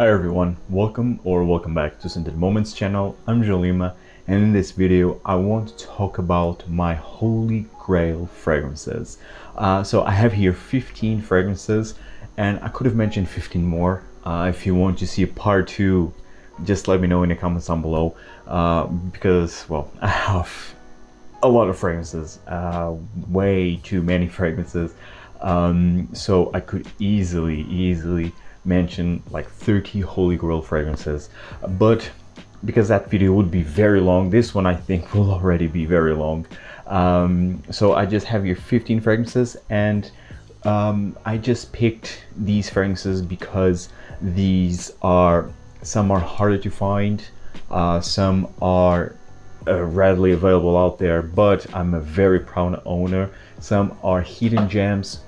Hi everyone, welcome back to Scented Moments channel. I'm Jolima, and in this video I want to talk about my Holy Grail fragrances. So I have here 15 fragrances, and I could have mentioned 15 more. If you want to see a part 2, just let me know in the comments down below, because, well, I have a lot of fragrances, way too many fragrances, so I could easily mention like 30 Holy Grail fragrances, but because that video would be very long, this one I think will already be very long. So I just have here 15 fragrances, and I just picked these fragrances because some are harder to find, some are readily available out there, but I'm a very proud owner. Some are hidden gems,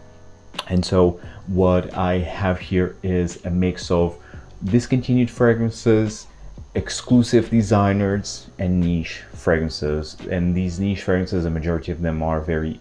and so what I have here is a mix of discontinued fragrances, exclusive designers, and niche fragrances. And these niche fragrances, the majority of them are very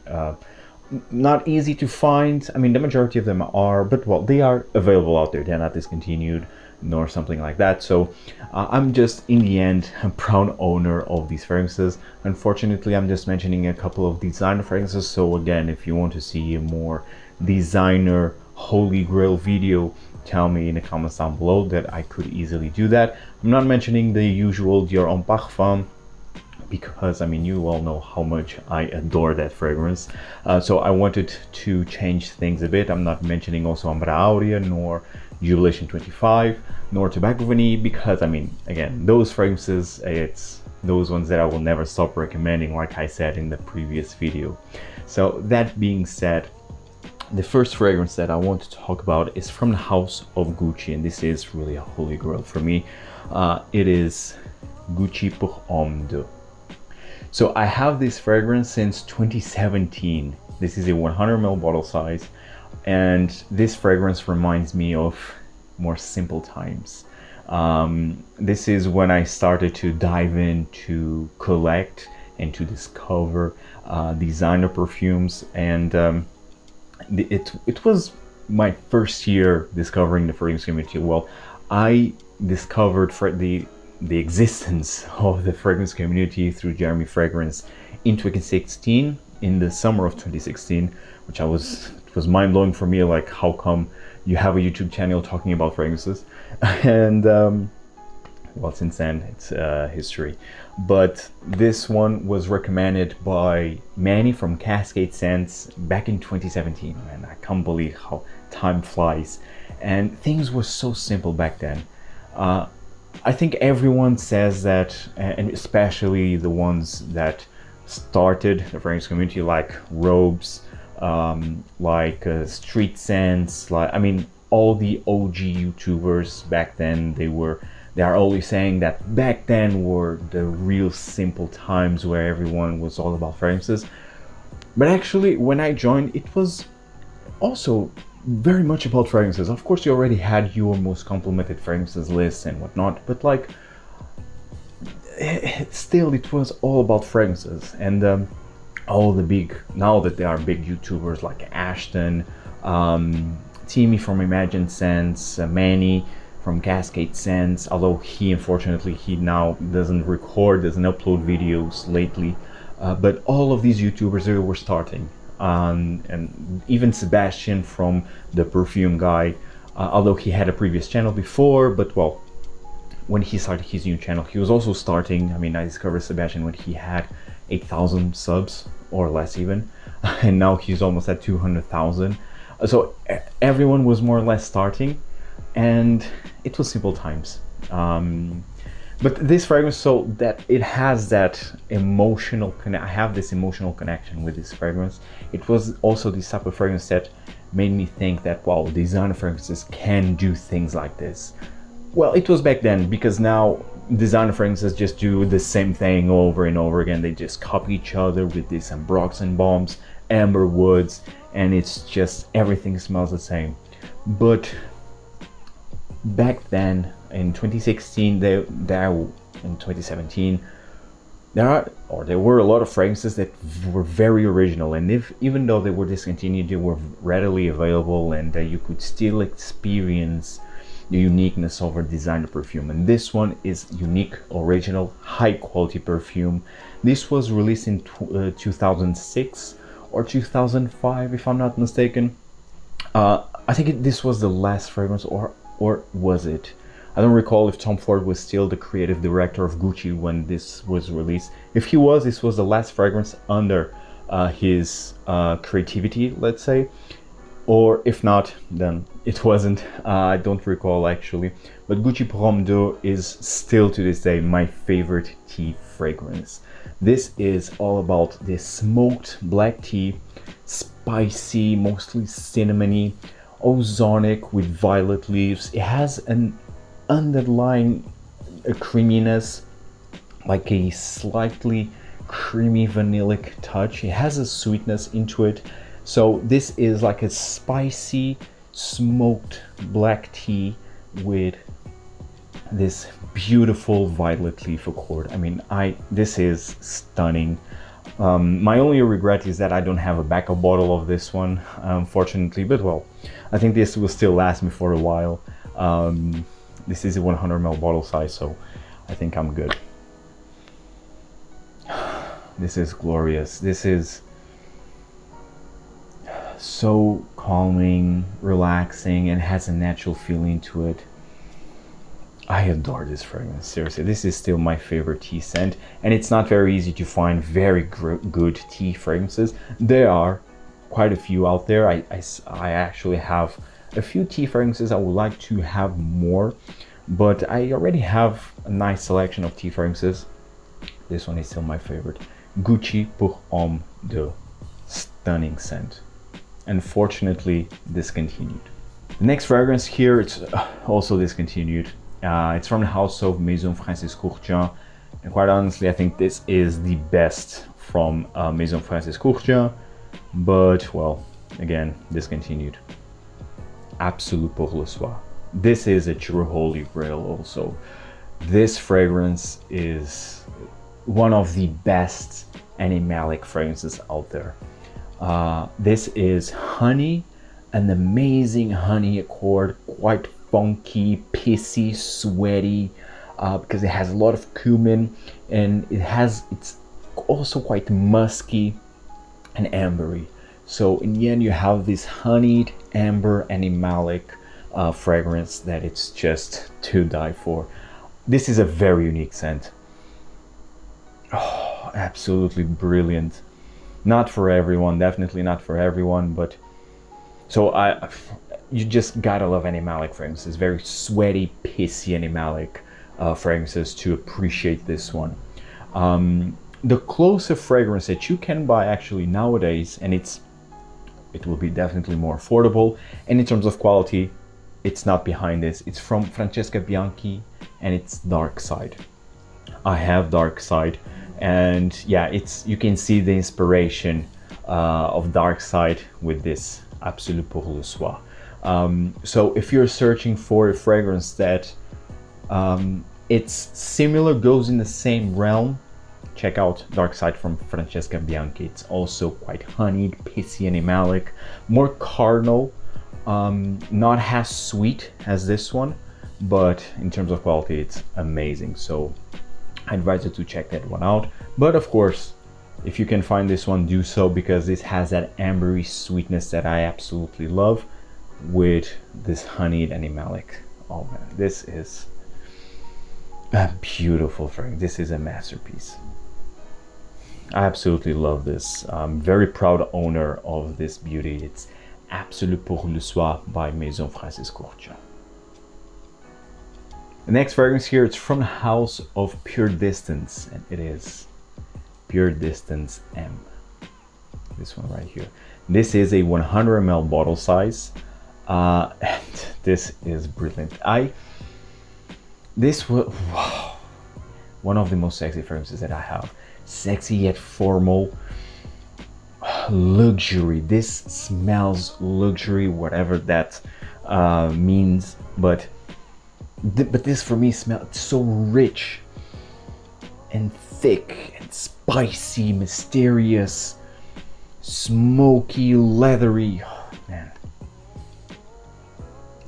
not easy to find. I mean, the majority of them are, but well, they are available out there. They're not discontinued nor something like that. So I'm just, in the end, a proud owner of these fragrances. Unfortunately, I'm just mentioning a couple of designer fragrances. So again, if you want to see a more designer Holy Grail video, tell me in the comments down below that I could easily do that. I'm not mentioning the usual Dior Homme Parfum, because I mean, you all know how much I adore that fragrance. So I wanted to change things a bit. I'm not mentioning also Ambra Aurea, nor Jubilation XXV, nor Tobacco Vanille, because I mean, again, those fragrances, it's those ones that I will never stop recommending, like I said in the previous video. So that being said, the first fragrance that I want to talk about is from the house of Gucci, and this is really a Holy Grail for me. It is Gucci Poo Hondu. So I have this fragrance since 2017. This is a 100 ml bottle size, and this fragrance reminds me of more simple times. This is when I started to dive in to collect and to discover designer perfumes, and it was my first year discovering the fragrance community. Well, I discovered the existence of the fragrance community through Jeremy Fragrance in 2016, in the summer of 2016, which it was mind-blowing for me, like, how come you have a YouTube channel talking about fragrances? And well, since then it's history. But this one was recommended by Manny from Cascade Scents back in 2017, and I can't believe how time flies. And things were so simple back then. I think everyone says that, and especially the ones that started the fragrance community, like Robes, like Street Scents, like, I mean, all the OG YouTubers back then, they are always saying that back then were the real simple times where everyone was all about fragrances. But actually, when I joined, it was also very much about fragrances. Of course, you already had your most complimented fragrances lists and whatnot, but like, still, it was all about fragrances. And all the big, now that there are big YouTubers like Ashton, Timmy from Imagine Scents, Manny from Cascade Scents, although he now doesn't upload videos lately, but all of these YouTubers, they were starting, and even Sebastian from the Perfume Guy, although he had a previous channel before, but well, when he started his new channel, he was also starting. I mean, I discovered Sebastian when he had 8,000 subs or less even, and now he's almost at 200,000. So everyone was more or less starting, and it was simple times. But this fragrance, so that it has that emotional I have this emotional connection with this fragrance. It was also this type of fragrance that made me think that, wow, designer fragrances can do things like this. Well, it was back then, because now designer fragrances just do the same thing over and over again. They just copy each other with these ambroxan bombs, amber woods, and it's just everything smells the same. But back then, in 2016, in 2017, there were a lot of fragrances that were very original, and even though they were discontinued, they were readily available, and you could still experience the uniqueness of a designer perfume. And this one is unique, original, high quality perfume. This was released in 2006 or 2005, if I'm not mistaken. I think this was the last fragrance, or was it? I don't recall if Tom Ford was still the creative director of Gucci when this was released. If he was, this was the last fragrance under his creativity, let's say. Or if not, then it wasn't. I don't recall actually. But Gucci Pour Homme is still to this day my favorite tea fragrance. This is all about this smoked black tea, spicy, mostly cinnamony, ozonic with violet leaves. It has an underlying creaminess, like a slightly creamy vanillic touch. It has a sweetness into it. So this is like a spicy smoked black tea with this beautiful violet leaf accord. I mean, this is stunning. My only regret is that I don't have a backup bottle of this one, unfortunately, but well, I think this will still last me for a while. This is a 100 ml bottle size, so I think I'm good. This is glorious. This is so calming, relaxing, and has a natural feeling to it. I adore this fragrance, seriously. This is still my favorite tea scent, and it's not very easy to find very good tea fragrances. There are quite a few out there. I actually have a few tea fragrances I would like to have more, but I already have a nice selection of tea fragrances. This one is still my favorite. Gucci Pour Homme, stunning scent. Unfortunately discontinued. The next fragrance here, it's also discontinued. It's from the house of Maison Francis Kurkdjian, and quite honestly I think this is the best from Maison Francis Kurkdjian, but well, again, discontinued. Absolute pour le soir. This is a true holy grail also. This fragrance is one of the best animalic fragrances out there. This is honey, an amazing honey accord, quite funky, pissy, sweaty, because it has a lot of cumin, and it's also quite musky and ambery. So in the end you have this honeyed amber animalic fragrance that it's just to die for. This is a very unique scent. Oh, absolutely brilliant. Not for everyone, definitely not for everyone, but so you just gotta love animalic fragrances, very sweaty, pissy animalic fragrances to appreciate this one. The closer fragrance that you can buy actually nowadays, and it will be definitely more affordable, and in terms of quality, it's not behind this. It's from Francesca Bianchi, and it's Dark Side. I have Dark Side, and yeah, you can see the inspiration of Dark Side with this Absolu pour le soir. So if you're searching for a fragrance that it's similar, goes in the same realm, check out Dark Side from Francesca Bianchi. It's also quite honeyed, pissy, animalic, more cardinal, not as sweet as this one, but in terms of quality, it's amazing. So I advise you to check that one out. But of course, if you can find this one, do so, because this has that ambery sweetness that I absolutely love with this honeyed animalic. Oh man, this is a beautiful fragrance. This is a masterpiece. I absolutely love this. I'm very proud owner of this beauty. It's Absolu pour le soir by Maison Francis Kurkdjian. The next fragrance here, it's from the house of Pure Distance, and it is Pure Distance M. This one right here. This is a 100 ml bottle size, and this is brilliant. This was one of the most sexy fragrances that I have. Sexy yet formal, luxury. This smells luxury, whatever that means, but this for me smells so rich and thick and spicy, mysterious, smoky, leathery. Oh, man,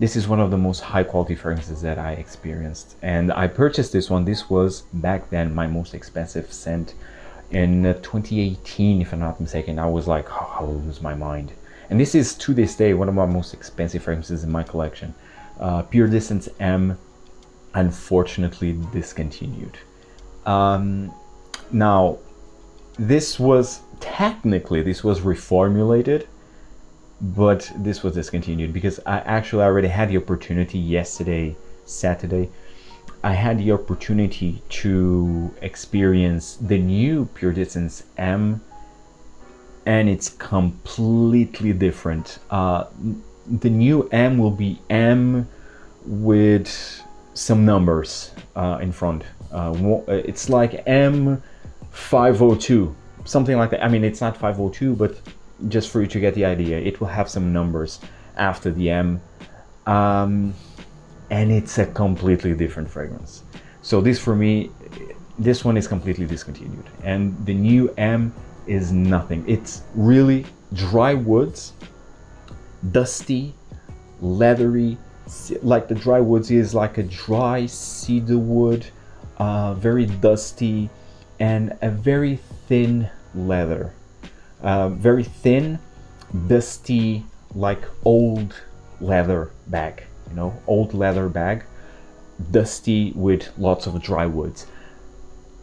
this is one of the most high quality fragrances that I experienced, and I purchased this one. This was back then my most expensive scent in 2018, if I'm not mistaken. I was like, oh, I'll lose my mind. And this is, to this day, one of my most expensive fragrances in my collection. Pure Distance M, unfortunately discontinued. Now, this was reformulated, but this was discontinued because I already had the opportunity yesterday, Saturday. I had the opportunity to experience the new Pure Distance M, and it's completely different. The new M will be M with some numbers in front. It's like M502, something like that. I mean, it's not 502, but just for you to get the idea, it will have some numbers after the M. And it's a completely different fragrance. So this, for me, this one is completely discontinued, and the new M is nothing. It's really dry woods, dusty, leathery. Like the dry woods is like a dry cedar wood, very dusty, and a very thin leather. Very thin, dusty, like old leather bag. You know, old leather bag, dusty with lots of dry woods.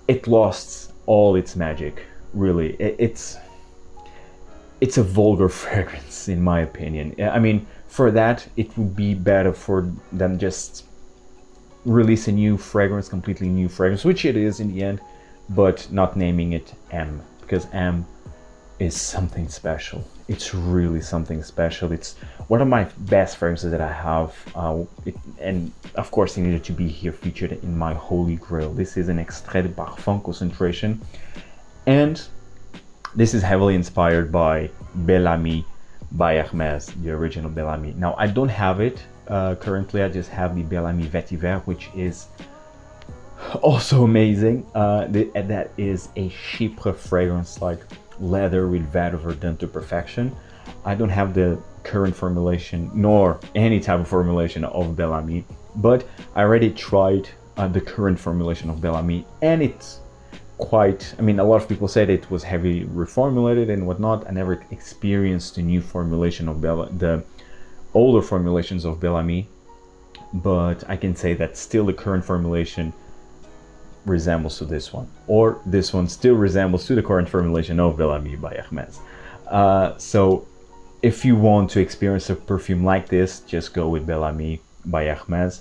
It lost all its magic, really. It's a vulgar fragrance, in my opinion. I mean, for that, it would be better for them just release a new fragrance, completely new fragrance, which it is in the end, but not naming it M, because M is something special. It's really something special. It's one of my best fragrances that I have, and of course it needed to be here featured in my Holy Grail. This is an Extrait de Parfum concentration, and this is heavily inspired by Bel Ami by Hermès, the original Bel Ami. Now, I don't have it currently. I just have the Bel Ami Vetiver, which is also amazing. That is a Chypre fragrance, like leather with vetiver done to perfection. I don't have the current formulation nor any type of formulation of Bel Ami, but I already tried the current formulation of Bel Ami, and it's quite, I mean, a lot of people said it was heavily reformulated and whatnot. I never experienced the new formulation of the older formulations of Bel Ami, but I can say that still the current formulation resembles to this one, or this one still resembles to the current formulation of Bel Ami by Hermès. So if you want to experience a perfume like this, just go with Bel Ami by Hermès.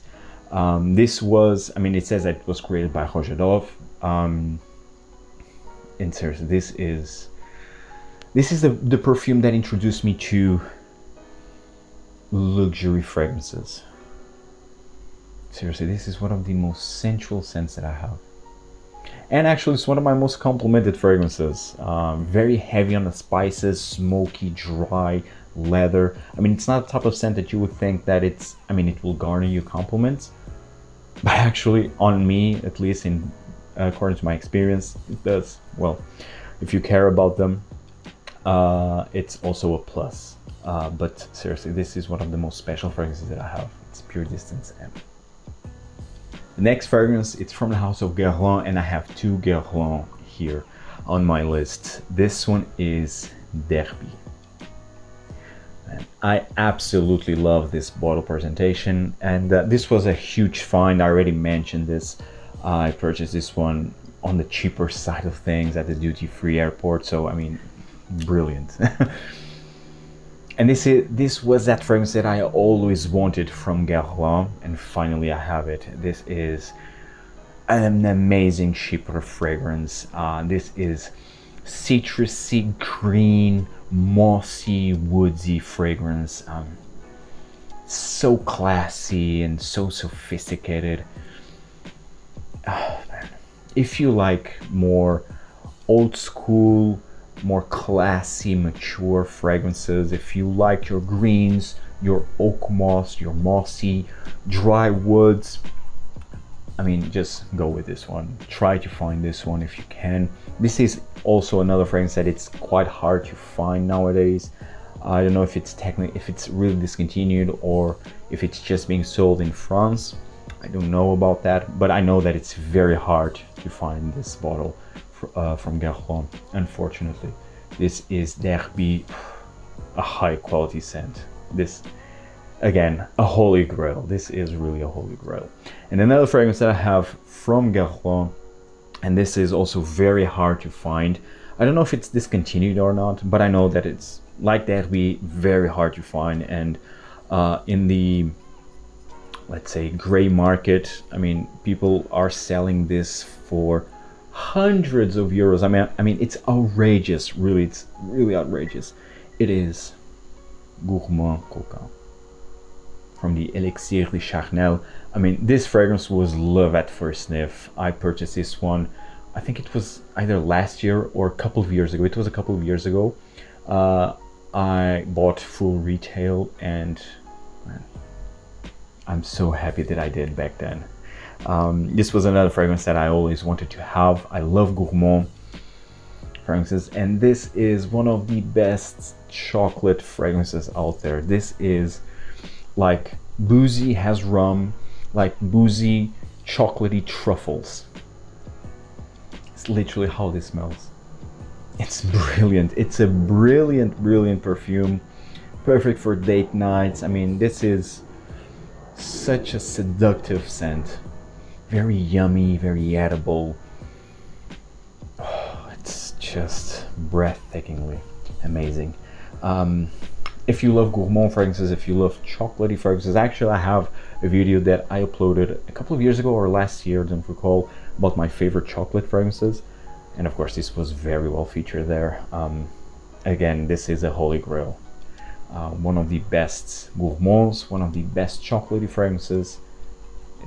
This was, I mean, it says that it was created by Roger Dove. And seriously, this is the perfume that introduced me to luxury fragrances. Seriously, this is one of the most sensual scents that I have. And actually, it's one of my most complimented fragrances. Very heavy on the spices, smoky, dry, leather. I mean, it's not the type of scent that you would think that it's, I mean, it will garner you compliments. But actually, on me, at least in according to my experience, it does. Well, if you care about them, it's also a plus. But seriously, this is one of the most special fragrances that I have. It's Pure Distance M. The next fragrance, it's from the house of Guerlain, and I have two Guerlain here on my list. This one is Derby. And I absolutely love this bottle presentation, and this was a huge find. I already mentioned this. I purchased this one on the cheaper side of things at the duty-free airport, so I mean, brilliant. And this was that fragrance that I always wanted from Guerlain, and finally I have it. This is an amazing Chypre fragrance. This is citrusy, green, mossy, woodsy fragrance. So classy and so sophisticated. Oh, man. If you like more old school, more classy, mature fragrances, if you like your greens, your oak moss, your mossy, dry woods, I mean, just go with this one. Try to find this one if you can. This is also another fragrance that it's quite hard to find nowadays. I don't know if it's if it's really discontinued or if it's just being sold in France. I don't know about that, but I know that it's very hard to find this bottle from Guerlain, unfortunately. This is Derby, a high quality scent. This, again, a holy grail. This is really a holy grail. And another fragrance that I have from Guerlain, and this is also very hard to find. I don't know if it's discontinued or not, but I know that it's like Derby, very hard to find. And in the, let's say, gray market, I mean, people are selling this for hundreds of euros. I mean, it's outrageous. Really, it's really outrageous. It is Gourmand Coca from the Elixir de Charnel. I mean, this fragrance was love at first sniff. I purchased this one, I think it was either last year or a couple of years ago. It was a couple of years ago. I bought full retail, and man, I'm so happy that I did back then. This was another fragrance that I always wanted to have. I love gourmand fragrances, and this is one of the best chocolate fragrances out there. This is like boozy has rum, like boozy chocolatey truffles. It's literally how this smells. It's brilliant. It's a brilliant perfume, perfect for date nights. I mean, this is such a seductive scent, very yummy, very edible. Oh, it's just breathtakingly amazing. If you love gourmand fragrances, if you love chocolatey fragrances, actually I have a video that I uploaded a couple of years ago or last year, don't recall, about my favorite chocolate fragrances, and of course this was very well featured there. Again, this is a holy grail. One of the best gourmands, one of the best chocolatey fragrances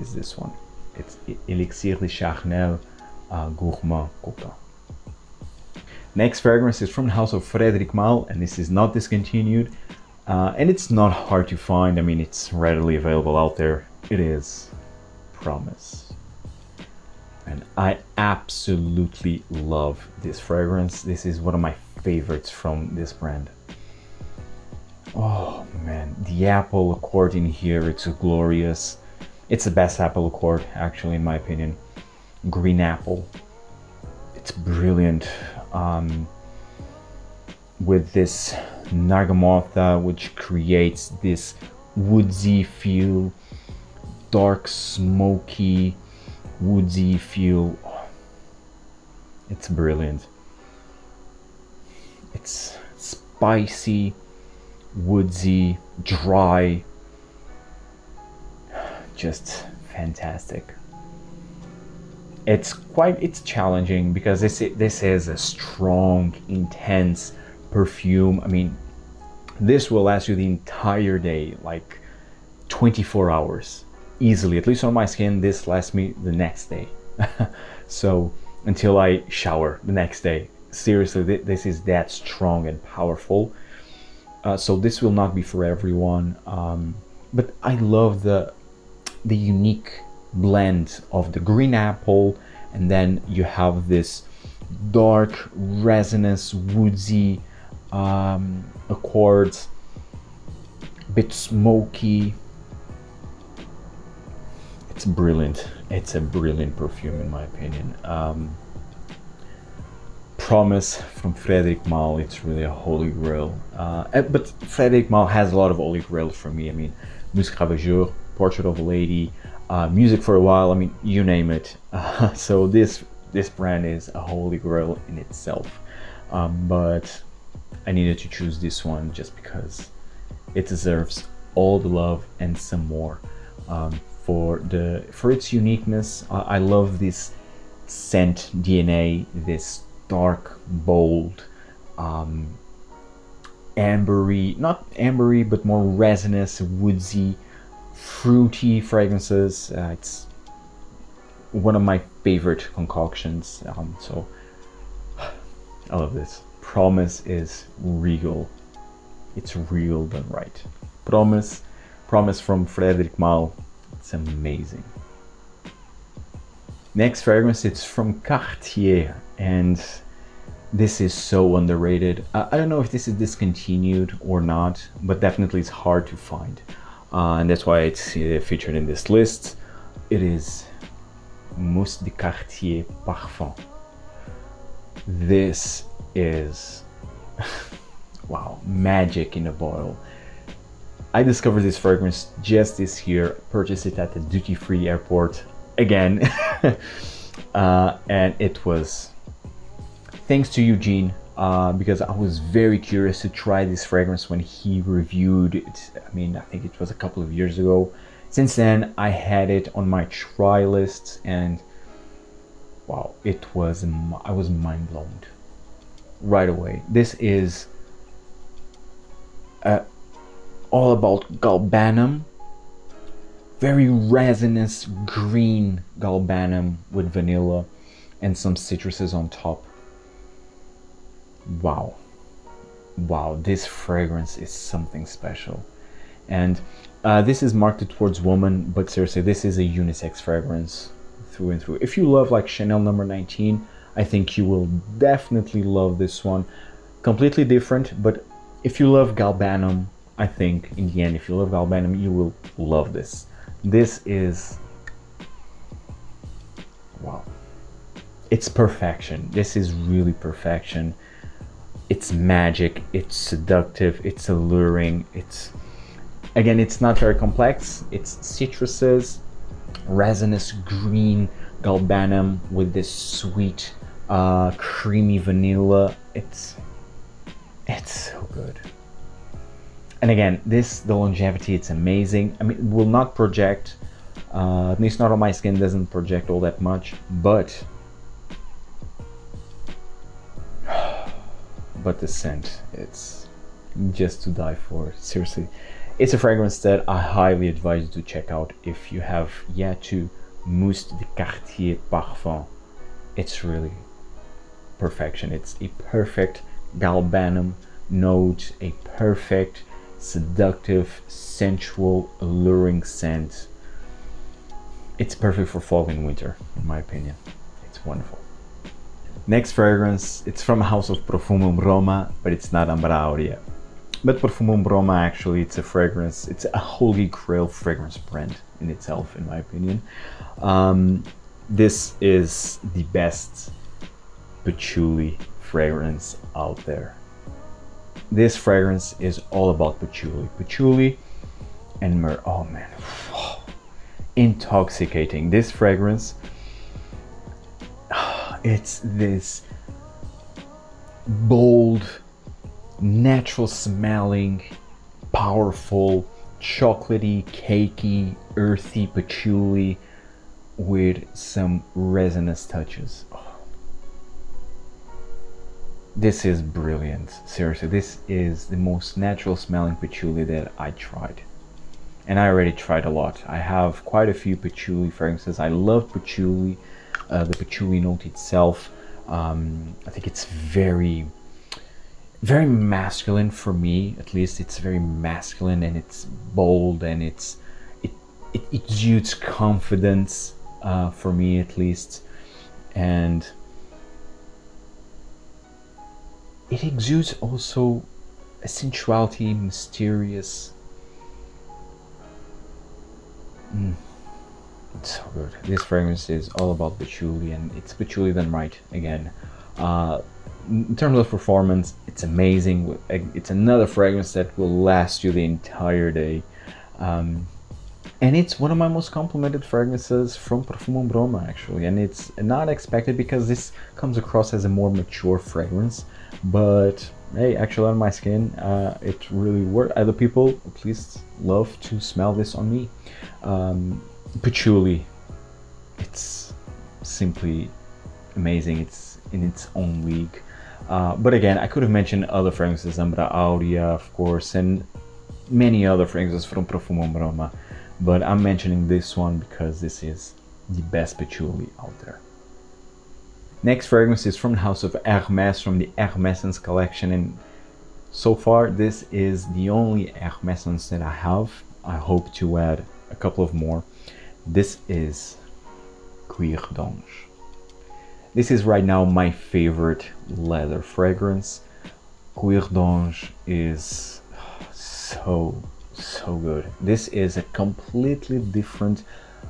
is this one. It's Elixir de Charnel Gourmand Coca. Next fragrance is from the house of Frédéric Malle, and this is not discontinued, and it's not hard to find. I mean, it's readily available out there. It is Promise, and I absolutely love this fragrance. This is one of my favorites from this brand. Oh man, the apple accord in here, it's glorious. It's the best apple accord, actually, in my opinion. Green apple, it's brilliant. With this Nargamotha, which creates this woodsy feel, dark smoky woodsy feel. It's brilliant. It's spicy, woodsy, dry, just fantastic. It's challenging because this is a strong, intense perfume. I mean, this will last you the entire day, like 24 hours easily. At least on my skin, this lasts me the next day. So until I shower the next day. Seriously, this is that strong and powerful. So this will not be for everyone, but I love the unique blend of the green apple, and then you have this dark, resinous, woodsy accords, a bit smoky. It's brilliant. It's a brilliant perfume in my opinion. Promise from Frédéric Malle, it's really a holy grail. But Frédéric Malle has a lot of holy grails for me. I mean, Musc Ravageur, Portrait of a Lady, Music for a While, I mean, you name it. So this brand is a holy grail in itself. But I needed to choose this one just because it deserves all the love and some more. For its uniqueness, I love this scent DNA, this dark, bold, ambery, not ambery, but more resinous, woodsy, fruity fragrances. It's one of my favorite concoctions. So I love this. Promise is regal. It's real done right. Promise from Frédéric Malle. It's amazing. Next fragrance, it's from Cartier, and This is so underrated. I don't know if this is discontinued or not, but definitely it's hard to find. And that's why it's featured in this list. It is Mousse de Cartier Parfum. This is, wow, magic in a bottle. I discovered this fragrance just this year, purchased it at the duty-free airport again. And it was thanks to Eugene, because I was very curious to try this fragrance when he reviewed it. I mean, I think it was a couple of years ago. Since then, I had it on my try list, and wow, I was mind blown right away. This is all about galbanum, very resinous green galbanum with vanilla and some citruses on top. Wow, this fragrance is something special. And this is marketed towards women, but seriously, this is a unisex fragrance through and through. If you love like Chanel number 19, I think you will definitely love this one. Completely different, but if you love galbanum, I think in the end, if you love galbanum, you will love this. This is, wow, it's perfection. This is really perfection. It's magic, it's seductive, it's alluring. Again, it's not very complex. It's citruses, resinous green galbanum with this sweet creamy vanilla. It's so good. And again, the longevity, it's amazing. I mean, it will not project, at least not on my skin, doesn't project all that much, but the scent, it's just to die for. Seriously, it's a fragrance that I highly advise you to check out if you have yet to. Mousse de Cartier Parfum. It's really perfection. It's a perfect galbanum note, a perfect seductive, sensual, alluring scent. It's perfect for fall and winter, in my opinion. It's wonderful. Next fragrance, it's from a house of Profumum Roma, but it's not Ambra Aurea. But Profumum Roma, actually, it's a fragrance, it's a Holy Grail fragrance brand in itself, in my opinion. This is the best patchouli fragrance out there. This fragrance is all about patchouli and myrrh. Oh man, intoxicating. This fragrance, it's this bold, natural smelling, powerful, chocolatey, cakey, earthy patchouli with some resinous touches. This is brilliant. Seriously, this is the most natural smelling patchouli that I tried. And I already tried a lot. I have quite a few patchouli fragrances. I love patchouli, the patchouli note itself. I think it's very masculine for me, at least. It's very masculine and it's bold and it exudes confidence, for me at least. And it exudes also a sensuality, mysterious. It's so good. This fragrance is all about patchouli, and it's patchouli done right again. In terms of performance, it's amazing. It's another fragrance that will last you the entire day. And it's one of my most complimented fragrances from Profumum Roma, actually. And it's not expected because this comes across as a more mature fragrance. But hey, actually on my skin, it really worked. Other people at least love to smell this on me. Patchouli, it's simply amazing. It's in its own league. But again, I could have mentioned other fragrances, Ambra Aurea, of course, and many other fragrances from Profumum Roma. But I'm mentioning this one because this is the best patchouli out there. Next fragrance is from the house of Hermès, from the Hermessence collection, and so far this is the only Hermessence that I have. I hope to add a couple of more. This is Cuir d'Ange. This is right now my favorite leather fragrance. Cuir d'Ange is so good. This is a completely different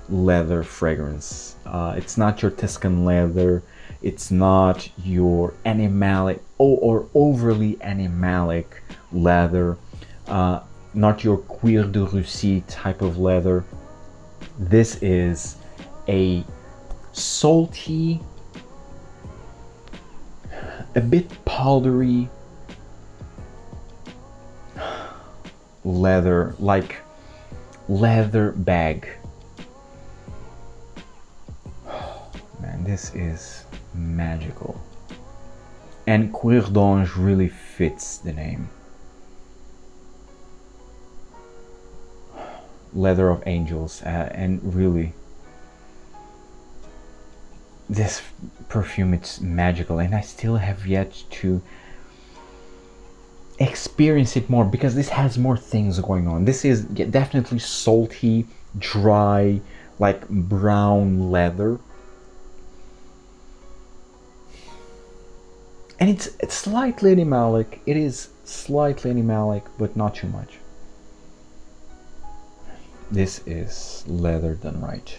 leather fragrance. It's not your Tuscan leather, it's not your animalic or overly animalic leather, not your Cuir de Russie type of leather. This is a salty, a bit powdery leather, like leather bag. Man, this is magical. And Cuir d'Ange really fits the name. Leather of angels, and really, this perfume, it's magical, and I still have yet to experience it more because this has more things going on. This is definitely salty, dry, like brown leather, and it's slightly animalic. It is slightly animalic, but not too much. This is leather done right.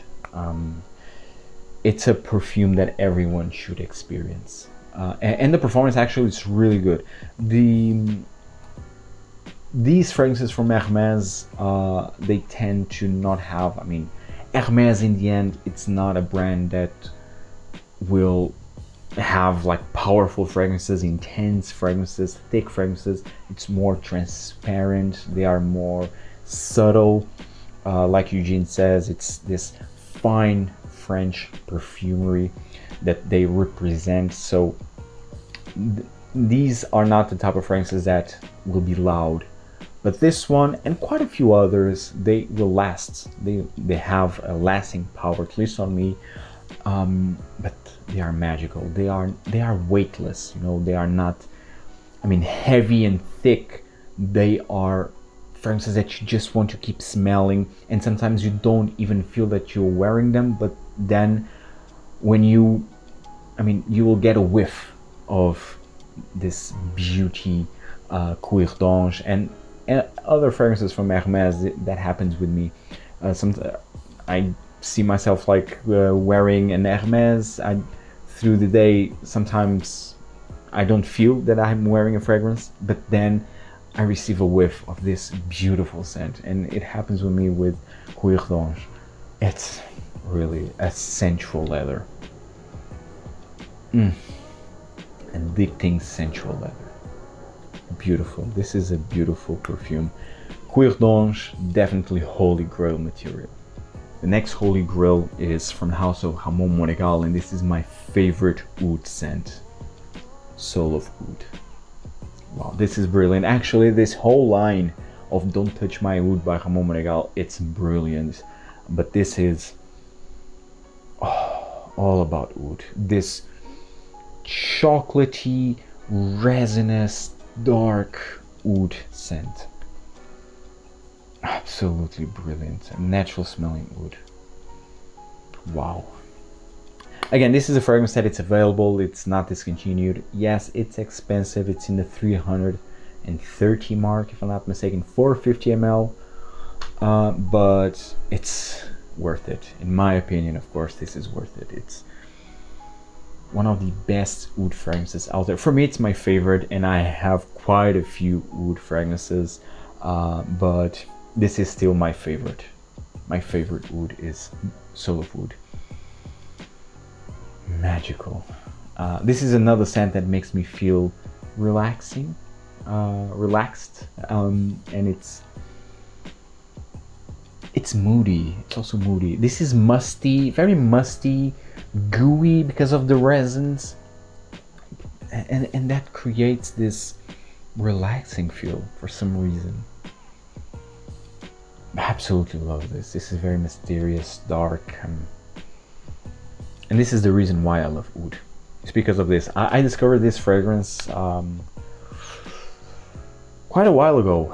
It's a perfume that everyone should experience, and the performance actually is really good. These fragrances from Hermes, they tend to not have, I mean, Hermes in the end, it's not a brand that will have like powerful fragrances, intense fragrances, thick fragrances. It's more transparent, they are more subtle. Like Eugene says, it's this fine French perfumery that they represent. So these are not the type of fragrances that will be loud, but this one and quite a few others, they will last. They have a lasting power, at least on me. But they are magical. They are weightless. You know, they are not, I mean, heavy and thick. They are fragrances that you just want to keep smelling, and sometimes you don't even feel that you're wearing them, but then when you, I mean, you will get a whiff of this beauty, Cuir d'Ange, and other fragrances from Hermes. That happens with me. I see myself like wearing an Hermes. Through the day, sometimes I don't feel that I'm wearing a fragrance, but then I receive a whiff of this beautiful scent, and it happens with me with Cuir d'Ange. It's really a sensual leather. Addicting sensual leather. Beautiful. This is a beautiful perfume. Cuir d'Ange, definitely Holy Grail material. The next Holy Grail is from the house of Homme Parfum, and this is my favorite oud scent. Soul of Oud. Wow, this is brilliant. Actually, this whole line of Don't Touch My Oud by Homme Parfum, it's brilliant. But this is all about oud. This chocolatey, resinous, dark oud scent. Absolutely brilliant. A natural smelling oud. Wow. Again, this is a fragrance that it's available, it's not discontinued. Yes, it's expensive, it's in the 330 mark, if I'm not mistaken, 450 ml, but it's worth it. In my opinion, of course, this is worth it. It's one of the best oud fragrances out there. For me, it's my favorite, and I have quite a few oud fragrances, but this is still my favorite. My favorite oud is Soul of Oud. Magical. This is another scent that makes me feel relaxed, and it's moody. It's also moody. This is musty, very musty, gooey because of the resins, and that creates this relaxing feel for some reason. I absolutely love this. This is very mysterious, dark, and this is the reason why I love oud. It's because of this. I discovered this fragrance quite a while ago,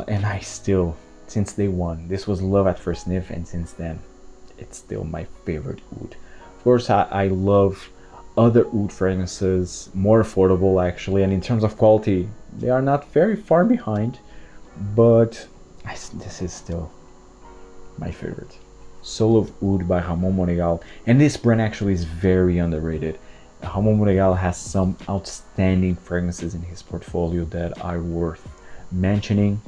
and I still, since day one, this was love at first sniff, and since then, it's still my favorite oud. Of course, I love other oud fragrances, more affordable actually, and in terms of quality, they are not very far behind, but this is still my favorite. Soul of Oud by Ramon Monegal, and this brand actually is very underrated. Ramon Monegal has some outstanding fragrances in his portfolio that are worth mentioning,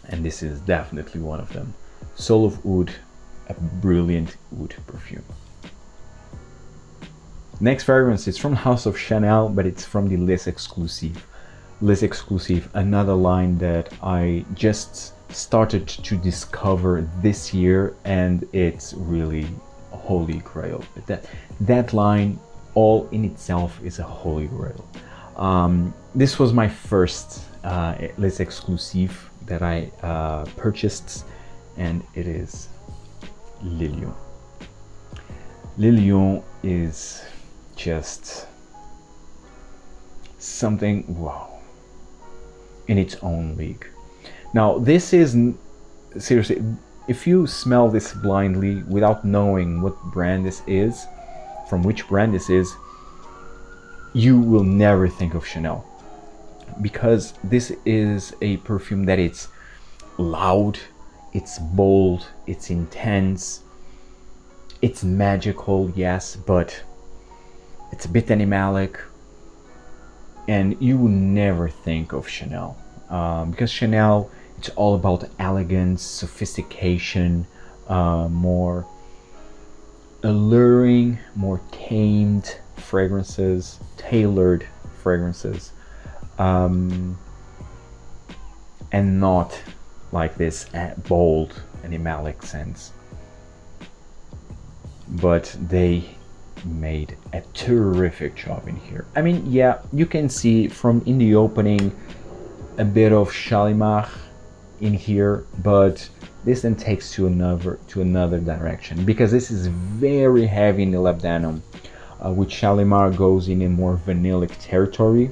and this is definitely one of them. Soul of Oud, a brilliant oud perfume. Next fragrance is from House of Chanel, but it's from the Les Exclusives. Les Exclusives, another line that I just started to discover this year, and it's really a holy grail. That line all in itself is a holy grail. This was my first Les Exclusives that I purchased, and it is Le Lion. Le Lion is just something, wow, in its own league. Now this is, seriously, if you smell this blindly without knowing what brand this is, from which brand this is, you will never think of Chanel, because this is a perfume that it's loud, it's bold, it's intense, it's magical, yes, but it's a bit animalic, and you will never think of Chanel, because Chanel, it's all about elegance, sophistication, more alluring, more tamed fragrances, tailored fragrances, and not like this bold animalic scents. But they made a terrific job in here. I mean, yeah, you can see from in the opening a bit of Shalimar in here, but this then takes to another direction, because this is very heavy in the labdanum, which Shalimar goes in a more vanillic territory.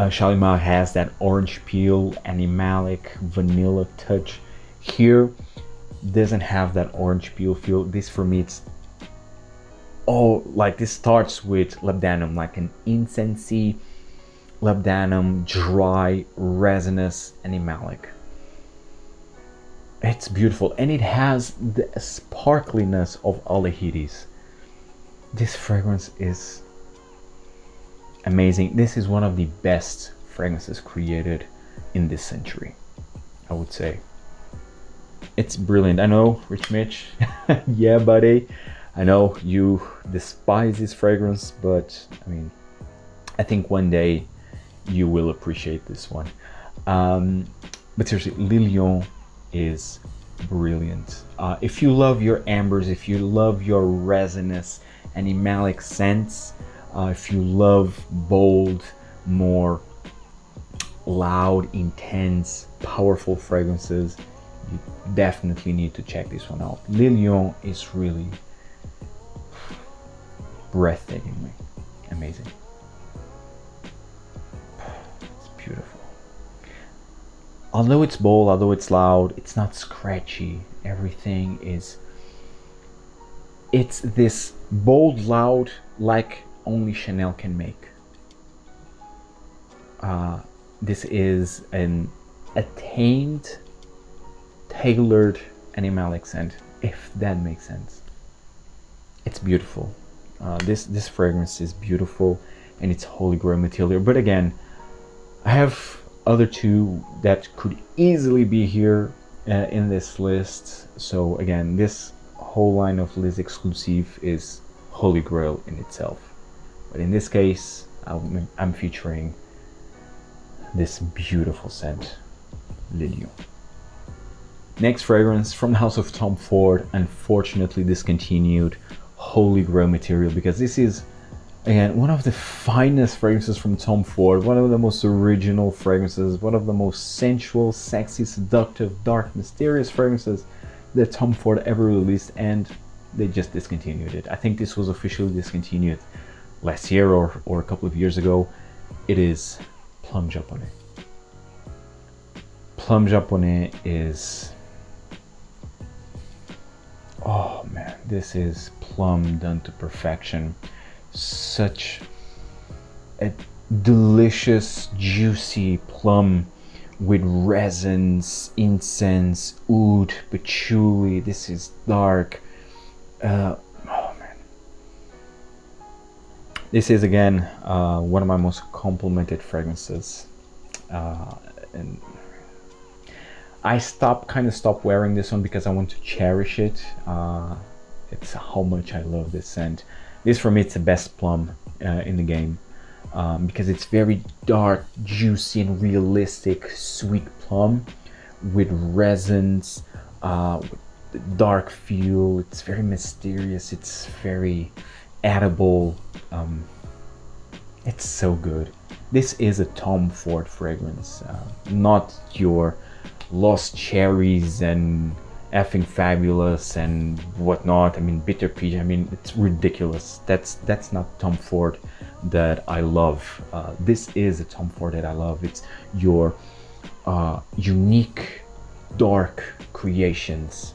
Shalimar has that orange peel, animalic, vanilla touch. Here doesn't have that orange peel feel. This for me, it's like this starts with labdanum, like an incensey labdanum, dry, resinous, animalic. It's beautiful, and it has the sparkliness of aldehydes. This fragrance is amazing. This is one of the best fragrances created in this century, I would say. It's brilliant. I know, Rich Mitch, yeah, buddy, I know you despise this fragrance, but I mean, I think one day you will appreciate this one. But seriously, Le Lion is brilliant. If you love your ambers, if you love your resinous animalic scents, if you love bold, more loud, intense, powerful fragrances, you definitely need to check this one out. Le Lion is really breathtakingly amazing. It's beautiful. Although it's bold, although it's loud, it's not scratchy. Everything is, it's this bold, loud, like only Chanel can make. This is a tamed, tailored animalic scent, if that makes sense. It's beautiful. This fragrance is beautiful, and it's Holy Grail material. But again, I have other two that could easily be here in this list. So again, this whole line of Les Exclusives is Holy Grail in itself. But in this case, I'm featuring this beautiful scent, Le Lion. Next fragrance from the house of Tom Ford, unfortunately discontinued, Holy Grail material, because this is, again, one of the finest fragrances from Tom Ford, one of the most original fragrances, one of the most sensual, sexy, seductive, dark, mysterious fragrances that Tom Ford ever released, and they just discontinued it. I think this was officially discontinued last year or a couple of years ago. It is Plum Japone. Plum Japone is, oh man, this is plum done to perfection. such a delicious, juicy plum with resins, incense, oud, patchouli. This is dark. Oh man. This is again one of my most complimented fragrances. And I kind of stopped wearing this one because I want to cherish it. It's how much I love this scent. This for me, it's the best plum in the game. Because it's very dark, juicy, and realistic, sweet plum with resins, with the dark feel. It's very mysterious. It's very edible. It's so good. This is a Tom Ford fragrance, not your Lost Cherries and Effing Fabulous and whatnot. I mean, Bitter Peach. I mean, it's ridiculous. That's not Tom Ford that I love. This is a Tom Ford that I love. It's your unique dark creations.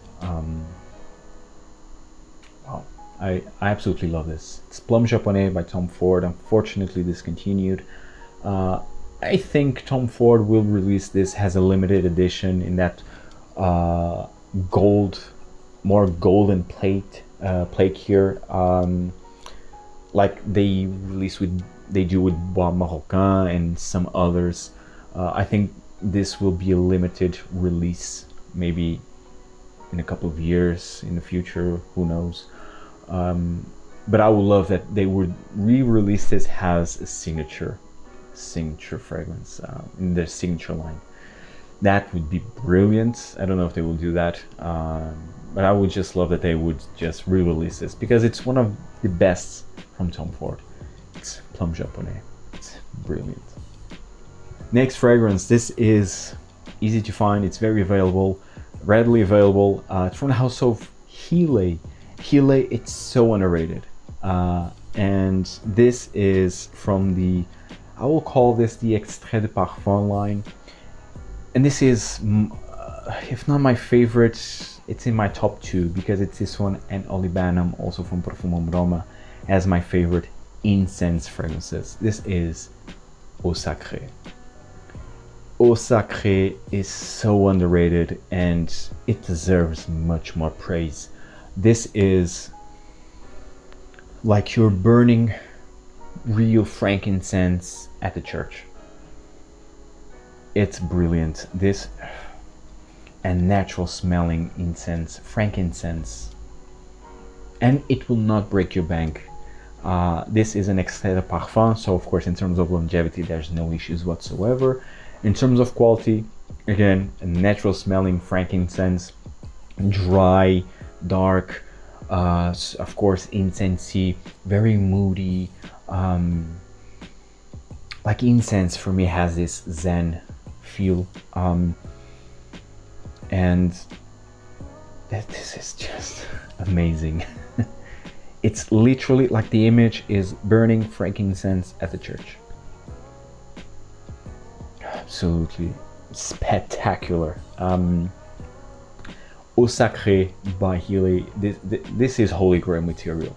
Wow, I absolutely love this. It's Plum Japone by Tom Ford, unfortunately discontinued. I think Tom Ford will release this as a limited edition in that gold, more golden plate here, like they do with Bois Marocain and some others. I think this will be a limited release, maybe in a couple of years in the future, who knows. But I would love that they would re-release this as a signature fragrance in their signature line. That would be brilliant. I don't know if they will do that, but I would just love that they would just re-release this, because it's one of the best from Tom Ford. It's Plum Japone. It's brilliant. Next fragrance. This is easy to find. It's very available, readily available. It's from the house of Healy. Healy, it's so underrated. And this is from the, I will call this the Extrait de Parfum line. And this is, if not my favorite, it's in my top 2, because it's this one and Olibanum, also from Profumum Roma, as my favorite incense fragrances. This is Eau Sacrée. Eau Sacrée is so underrated and it deserves much more praise. This is like you're burning real frankincense at the church. It's brilliant. This and natural smelling incense, frankincense, and it will not break your bank. This is an extrait de parfum, so of course in terms of longevity there's no issues whatsoever. In terms of quality, again, a natural smelling frankincense, dry, dark, of course incensey, very moody. Like incense for me has this zen feel, and this is just amazing. It's literally like the image is burning frankincense at the church. Absolutely spectacular. Eau Sacrée by Healy. This is Holy Grail material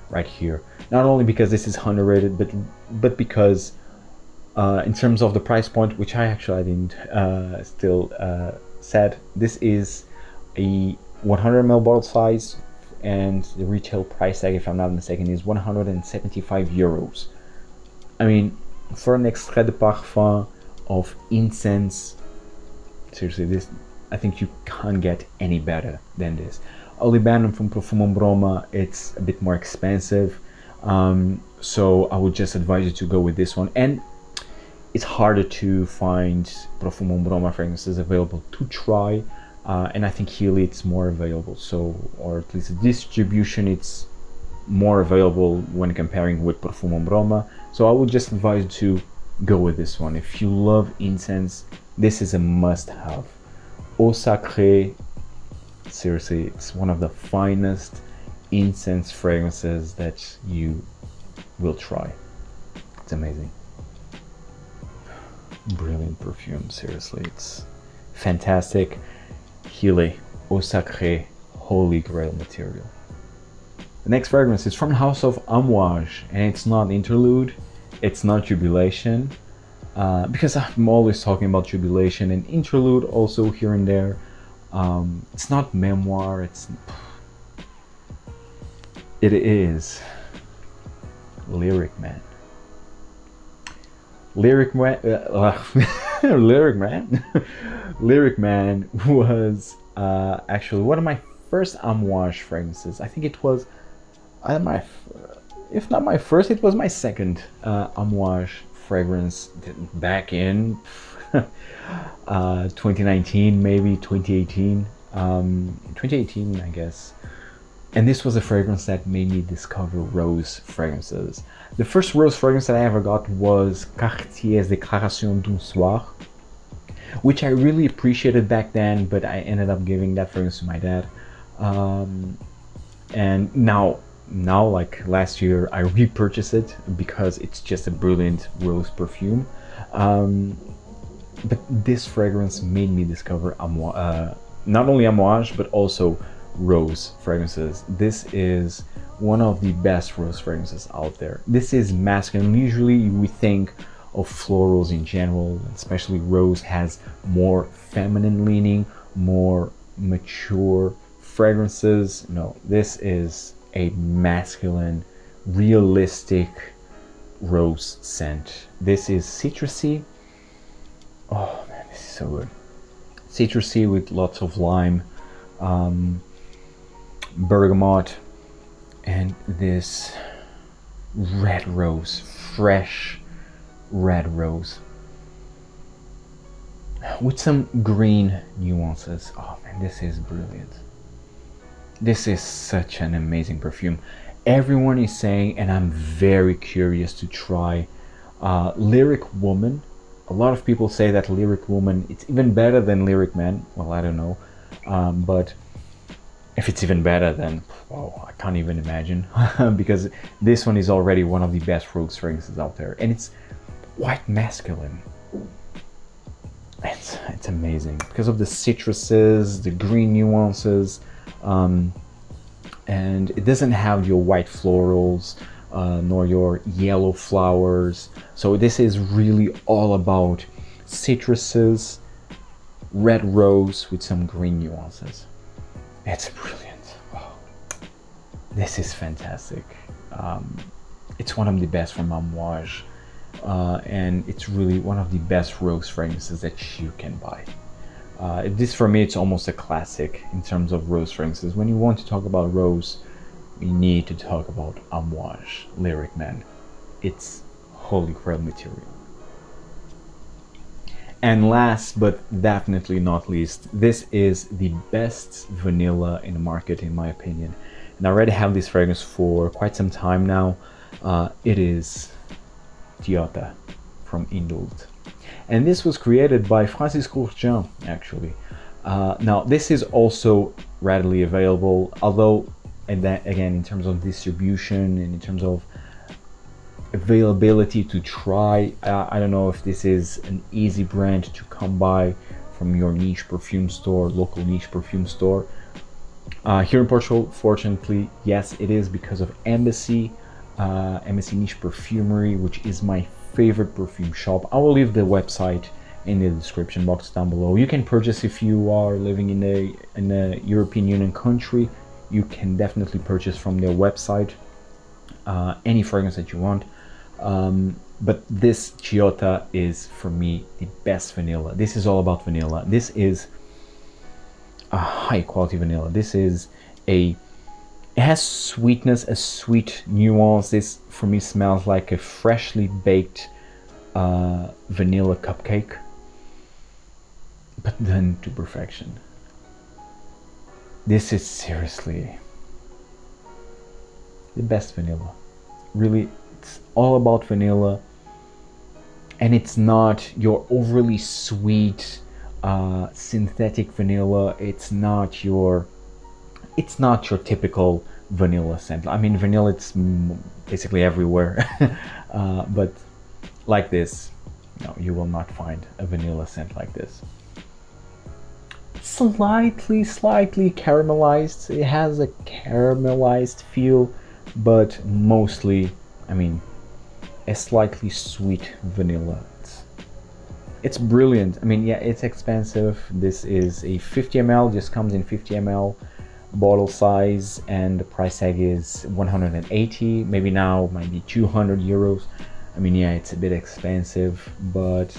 right here. Not only because this is underrated, but because in terms of the price point, which I didn't still said, this is a 100 ml bottle size, and the retail price tag, if I'm not mistaken, is 175 euros. I mean, for an extrait de parfum of incense, seriously, this, I think you can't get any better than this. Olibanum from Profumum Roma, it's a bit more expensive, so I would just advise you to go with this one. And it's harder to find Profumum Roma fragrances available to try, and I think Healy it's more available, so, or at least the distribution it's more available when comparing with Profumum Roma. So I would just advise you to go with this one. If you love incense, this is a must-have. Eau Sacrée, seriously, it's one of the finest incense fragrances that you will try. It's amazing. Brilliant perfume, seriously, it's fantastic. Healy, Eau Sacrée, Holy Grail material. The next fragrance is from the house of Amouage, and it's not Interlude, it's not Jubilation, because I'm always talking about Jubilation and Interlude also here and there. It's not Memoir, it is Lyric Man. Lyric Man, Lyric Man, Lyric Man was actually one of my first Amouage fragrances. I think it was if not my first, it was my second Amouage fragrance back in 2019, maybe 2018, 2018, I guess. And this was a fragrance that made me discover rose fragrances. The first rose fragrance that I ever got was Cartier's Déclaration d'un Soir, which I really appreciated back then, but I ended up giving that fragrance to my dad. And now like last year, I repurchased it because it's just a brilliant rose perfume. But this fragrance made me discover not only Amouage, but also rose fragrances. This is one of the best rose fragrances out there. This is masculine. Usually we think of florals in general, especially rose has more feminine leaning, more mature fragrances. No, this is a masculine, realistic rose scent. This is citrusy. Oh man, this is so good. Citrusy with lots of lime, bergamot, and this red rose, fresh red rose with some green nuances. Oh man, this is brilliant. This is such an amazing perfume. Everyone is saying, and I'm very curious to try, Lyric Woman. A lot of people say that Lyric Woman, it's even better than Lyric Man. Well, I don't know, but if it's even better, then oh, I can't even imagine. Because this one is already one of the best rose fragrances out there, and it's quite masculine. It's amazing because of the citruses, the green nuances, and it doesn't have your white florals nor your yellow flowers. So this is really all about citruses, red rose with some green nuances. It's brilliant. Wow. This is fantastic. It's one of the best from Amouage, and it's really one of the best rose fragrances that you can buy. This for me, it's almost a classic in terms of rose fragrances. When you want to talk about rose, you need to talk about Amouage Lyric Man. It's Holy Grail material. And last but definitely not least, this is the best vanilla in the market in my opinion. And I already have this fragrance for quite some time now. It is Tiata from Indulged. And this was created by Francis Courtin, actually. Now, this is also readily available, although, and that again, in terms of distribution and in terms of availability to try, I don't know if this is an easy brand to come by from your niche perfume store, local niche perfume store. Here in Portugal, fortunately, yes, it is because of Embassy, Embassy Niche Perfumery, which is my favorite perfume shop. I will leave the website in the description box down below. You can purchase if you are living in a European Union country. You can definitely purchase from their website any fragrance that you want. But this Tiata is, for me, the best vanilla. This is all about vanilla. This is a high quality vanilla. This is it has sweetness, a sweet nuance. This for me smells like a freshly baked vanilla cupcake, but done to perfection. This is seriously the best vanilla. Really, it's all about vanilla, and it's not your overly sweet synthetic vanilla. It's not your typical vanilla scent. I mean, vanilla, it's basically everywhere. But like this, no, you will not find a vanilla scent like this. slightly caramelized. It has a caramelized feel, but mostly, I mean, a slightly sweet vanilla. It's brilliant. I mean, yeah, it's expensive. This is a 50 ml, just comes in 50 ml bottle size, and the price tag is 180, maybe now might be 200 euros. I mean, yeah, it's a bit expensive, but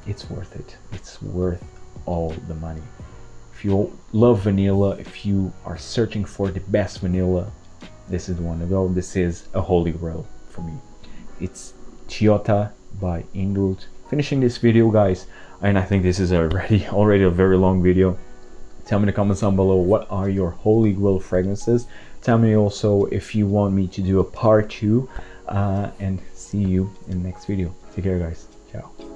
it's worth it. It's worth all the money. If you love vanilla, if you are searching for the best vanilla, this is the one to go. This is a holy grail for me. It's Tiata by Indulged. Finishing this video, guys, and I think this is already a very long video. Tell me in the comments down below, what are your holy grail fragrances? Tell me also if you want me to do a part 2, and see you in the next video. Take care, guys. Ciao.